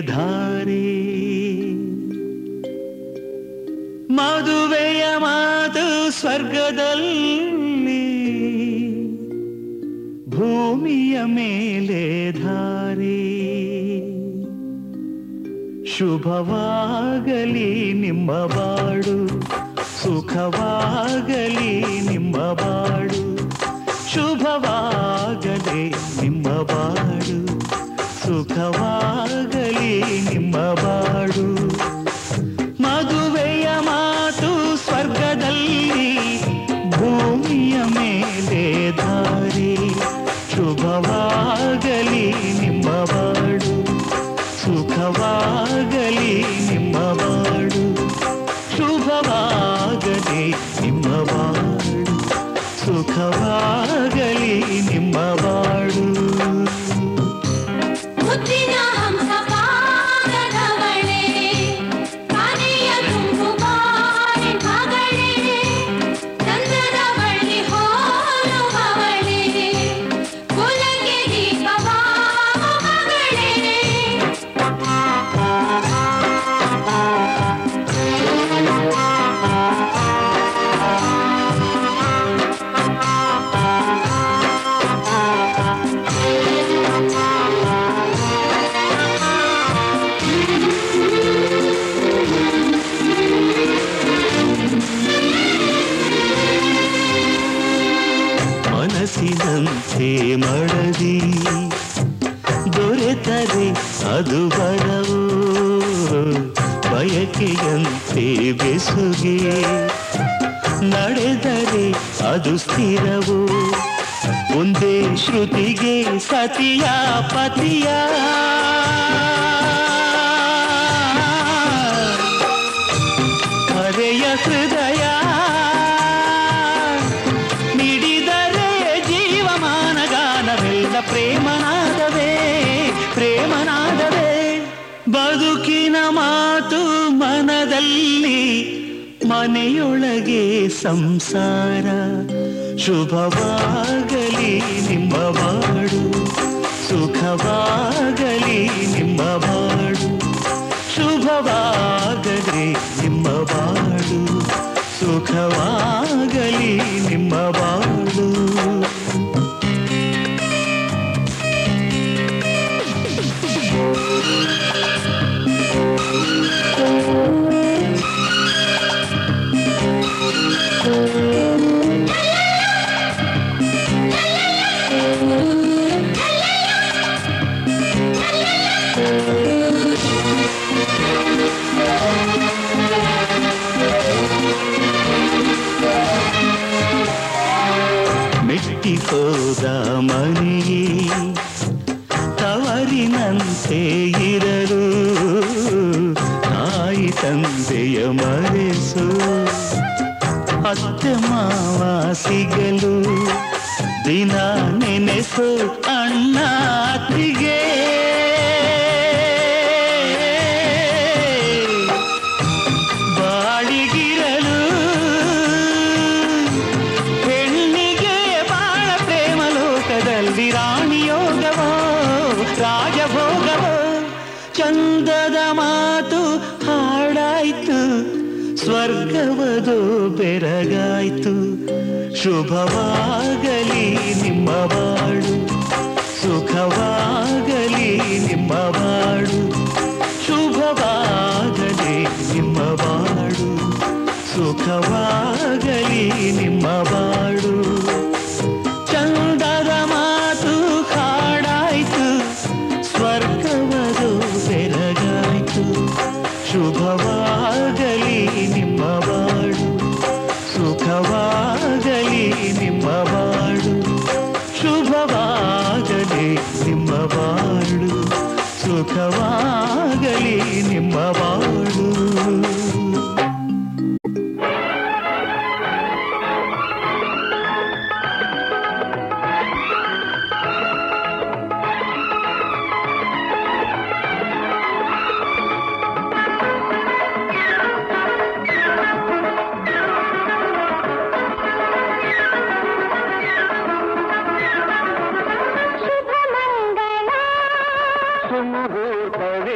ಧಾರೆ ಮದುವೆಯ ಮಾತು ಸ್ವರ್ಗದಲ್ಲಿ ಭೂಮಿಯ ಮೇಲೆ ಧಾರೆ ಶುಭವಾಗಲಿ ನಿಮ್ಮ ಬಾಳು ಸುಖವಾಗಲಿ ನಿಮ್ಮ ಬಾಳು ಶುಭವಾಗಲಿ ನಿಮ್ಮ ಬಾಳು ಸುಖವಾಗಲಿ ನಿಮ್ಮ ಬಾಳು ಮದುವೆಯ ಮಾತು ಸ್ವರ್ಗದಲ್ಲಿ ಭೂಮಿಯ ಮೇಲೆ ಧಾರೆ ಶುಭವಾಗಲಿ ನಿಮ್ಮ ಬಾಳು ಸುಖವಾಗಲಿ ನಿಮ್ಮ ಬಾಳು ಶುಭವಾಗಲಿ ನಿಮ್ಮ ಬಾಳು ಸುಖವಾಗಲಿ ನಿಮ್ಮ ಬಾಳು ಮನಸ್ಸಿನಂತೆ ಮಡದಿ ದೊರೆತರೆ ಅದು ಬರವು ಬಯಕೆಯಂತೆ ಬೆಸುಗೆ ನಡೆದರೆ ಅದು ಸ್ಥಿರವು ಒಂದೇ ಶ್ರುತಿಗೆ ಸತಿಯ ಪತಿಯ ಹರೆಯ ಹೃದಯ ಪ್ರೇಮನಾದವೇ ಪ್ರೇಮನಾದವೇ ಬದುಕಿನ ಮಾತು ಮನದಲ್ಲಿ ಮನೆಯೊಳಗೆ ಸಂಸಾರ ಶುಭವಾಗಲಿ ನಿಮ್ಮ ಬಾಳು ಸುಖವಾಗಲಿ ನಿಮ್ಮ ಬಾಳು ಶುಭವಾಗಲಿ ನಿಮ್ಮ ಬಾಳು ಸುಖವಾಗಲಿ ನಿಮ್ಮ ಬಾಳು ಮೆಟ್ಟಿಕೋದ ಮನೆಯೇ ತವರಿನಂತೆ ಇರಲು ತಾಯಿ ತಂದೆಯ ಮರೆಸು ಅತ್ತೆ ಮಾವ ಸಿಗಲು ದಿನ ನೆನೆಸು ಅಣ್ಣ ಅತ್ತಿಗೆ ಬಾಳಿಗಿರಲು ಹೆಣ್ಣಿಗೆ ಬಾಳ ಪ್ರೇಮ ಲೋಕದಲ್ಲಿ ರಾಣಿಯೋಗವೋ ರಾಜಭೋಗವೋ ಚಂದದ ಮಾತು ಹಾಡಾಯ್ತು ಸ್ವರ್ಗವದು ಬೆರಗಾಯ್ತು ಶುಭವಾಗಲಿ ನಿಮ್ಮ ಬಾಳು ಸುಖವಾಗಲಿ ನಿಮ್ಮ ಬಾಳು ಶುಭವಾಗಲಿ ನಿಮ್ಮ ಬಾಳು ಸುಖವಾಗಲಿ ನಿಮ್ಮ ಬಾಳು ಚಂದದ ಮಾತು ಹಾಡಾಯ್ತು ಸ್ವರ್ಗವದು ಬೆರಗಾಯ್ತು ಶುಭವಾಗಲಿ ನಿಮ್ಮ ಬಾಳು ಸುಖವಾಗಲಿ ನಿಮ್ಮ ಬಾಳು ಶುಭವಾಗಲಿ ನಿಮ್ಮ ಬಾಳು ಸುಖವಾಗಲಿ ನಿಮ್ಮ ಬಾಳು ಸುಮುಹೂರ್ತವೇ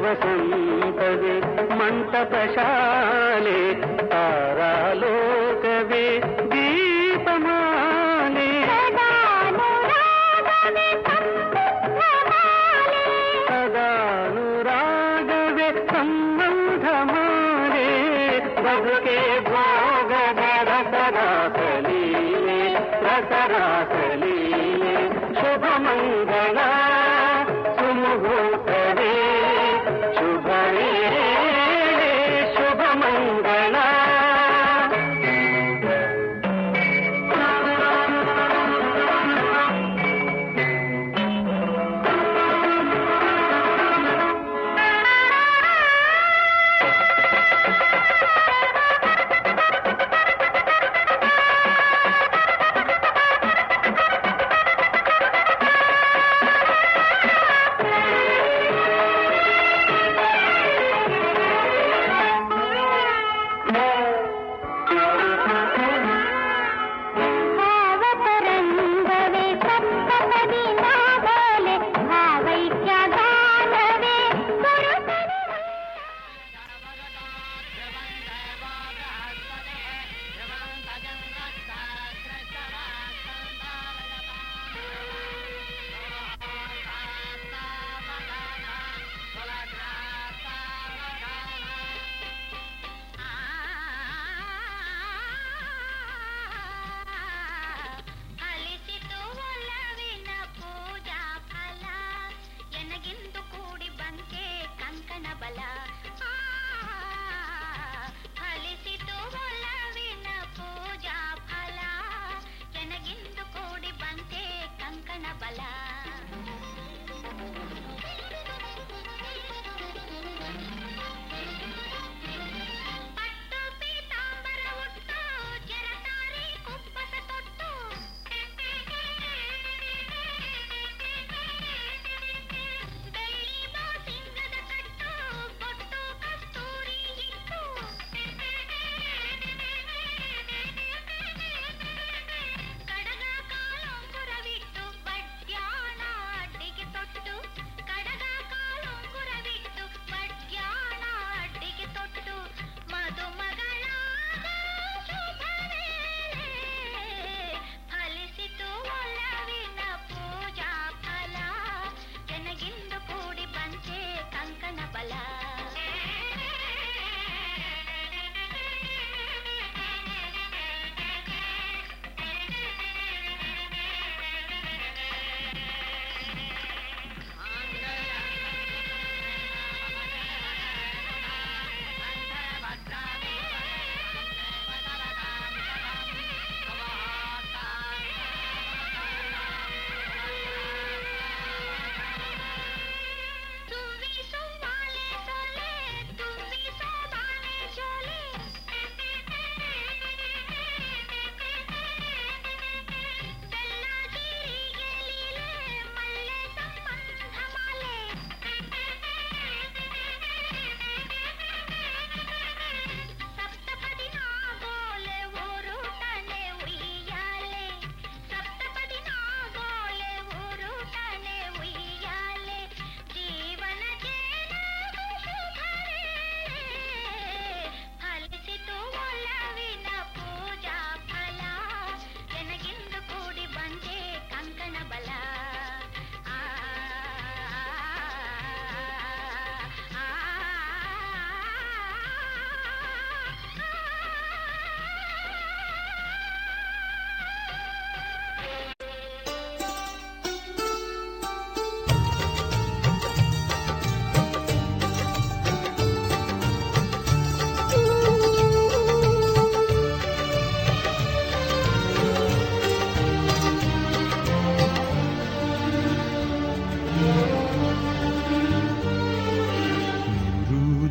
ವಸಂತವೇ ಮಂಟಪ ಶಾಲೆ ತಾರಾಲೋಕವೇ ದೀಪಮಾಲೆ ಸದಾನುರಾಗವೇ ಸಂಬಂಧಮಾಲೆ ಬದುಕೆ ಭೋಗದ ರಸರಾಸಲೀಲೆ ರಸರಾಸಲೀಲೆ ಶುಭ ಮಂಗಳ ಸುಮುಹೂರ್ತವೇ ಶುಭ ವೇಳೆ ಶುಭ ಮಂಗಳ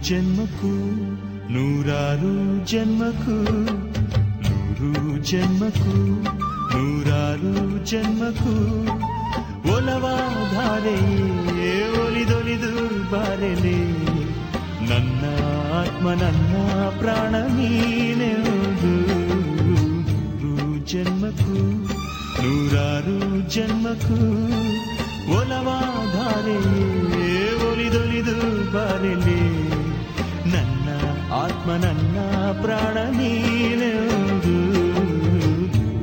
ಜನ್ಮಕ್ಕೂ ನೂರಾರು ಜನ್ಮಕ್ಕೂ ನೂರು ಜನ್ಮಕ್ಕೂ ನೂರಾರು ಜನ್ಮಕ್ಕೂ ಒಲವಾಧಾರೆಯೇ ಒಲಿದೊಲಿದು ಬಾರೆಲೆ ನನ್ನ ಆತ್ಮ ನನ್ನ ಪ್ರಾಣ ನೀನೆವುದು ನೂರು ಜನ್ಮಕ್ಕೂ ನೂರಾರು ಜನ್ಮಕ್ಕೂ ಒಲವಾಧಾರೆಯೇ ಒಲಿದೊಲಿದು ಬಾರಲಿ ನನ್ನ ಆತ್ಮ ನನ್ನ ಪ್ರಾಣ ನೀನೆಂದು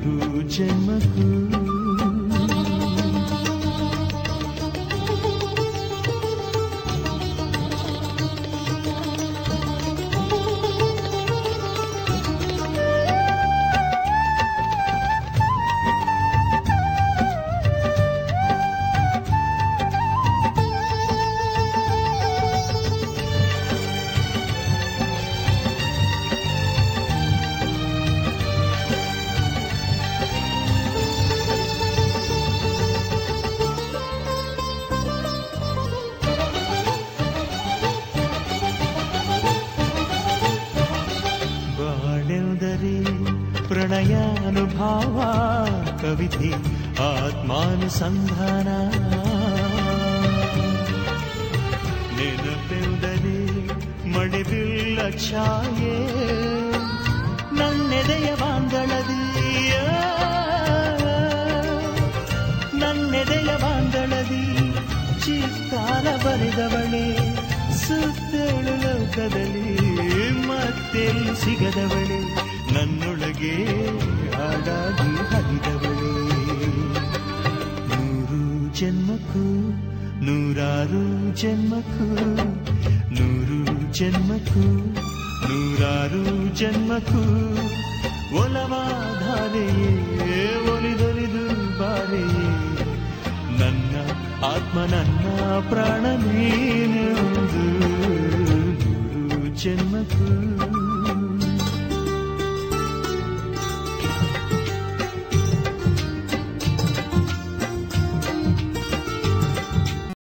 ನೂರು ಜನ್ಮಕ್ಕೂ ಪ್ರಣಯಾನುಭಾವ ಕವಿತೆ ಆತ್ಮಾನುಸಂಧಾನ ನೆನಪೆಂದರೆ ಮಳೆಬಿಲ್ಲ ಛಾಯೆ ನನ್ನೆದೆಯ ಬಾಂಧಳದಿಯ ನನ್ನೆದೆಯ ಬಾಂಧಳದಿ ಚಿತ್ತಾರ ಬರೆದವಳೆ ಸುತ್ತೇಳು ಲೋಕದಲ್ಲಿ ಮತ್ತೆಲ್ಲಿ ಸಿಗದವಳೆ ನನ್ನೊಳಗೆ ಹಾಡಾಗಿ ಹರಿದವಳೆ ನೂರು ಜನ್ಮಕ್ಕೂ ನೂರಾರು ಜನ್ಮಕ್ಕೂ ನೂರು ಜನ್ಮಕ್ಕೂ ನೂರಾರು ಜನ್ಮಕ್ಕೂ ಒಲವಾಧಾರೆಯೇ ಒಲಿದೊಲಿದು ಬಾರೆಯೇ ನನ್ನ ಆತ್ಮ ನನ್ನ ಪ್ರಾಣ ನೀನೆಂದು ನೂರು ಜನ್ಮಕ್ಕೂ